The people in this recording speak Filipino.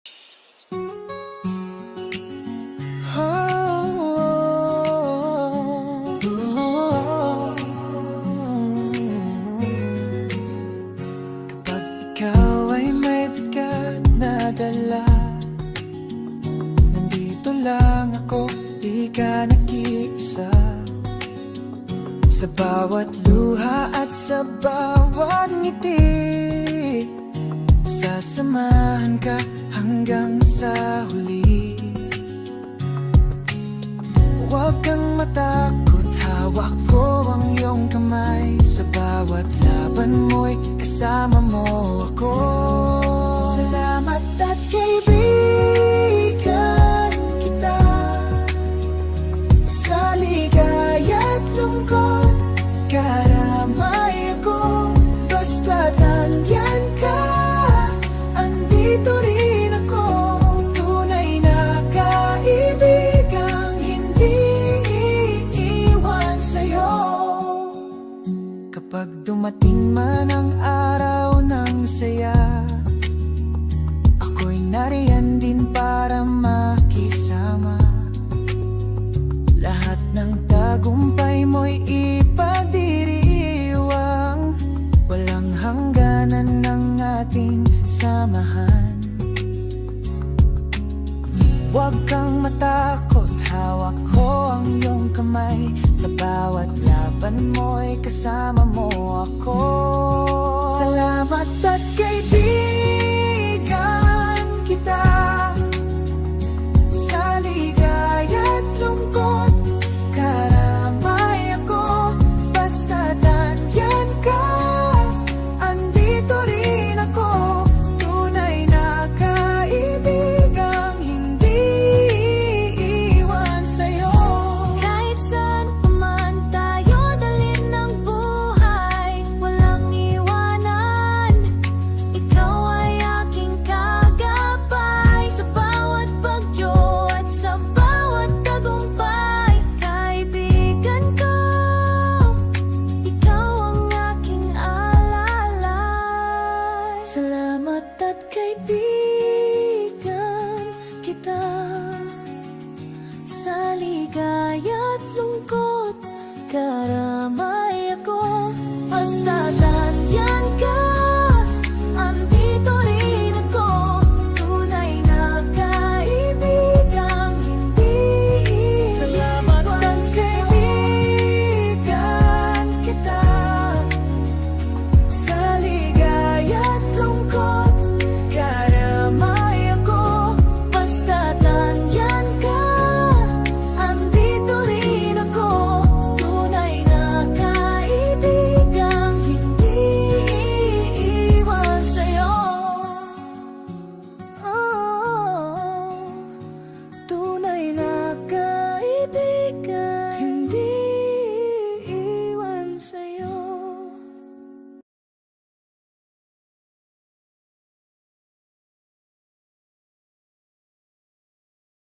Kapag ikaw ay may bigat na dala, nandito lang ako, di ka nag-iisa. Sa bawat luha at sa bawat ngiti, sasamahan ka hanggang sa huli. Huwag kang matakot, hawak ko ang iyong kamay. Sa bawat laban mo'y kasama mo ako. Salamat at kaibigan kita, sa ligaya't lungkot karamay ako. Basta't nandyan ka, andito rin ako. Tunay na kaibigang hindi iiwan sa'yo. Kapag dumating man ang araw ng saya, ako'y nariyan din para makisama. Lahat ng tagumpay mo'y ipagdiriwang, walang hangganan ng ating samahan. Huwag kang matakot, hawak ko ang iyong kamay. Sa bawat laban mo'y kasama mo ako. Salamat at kaibigan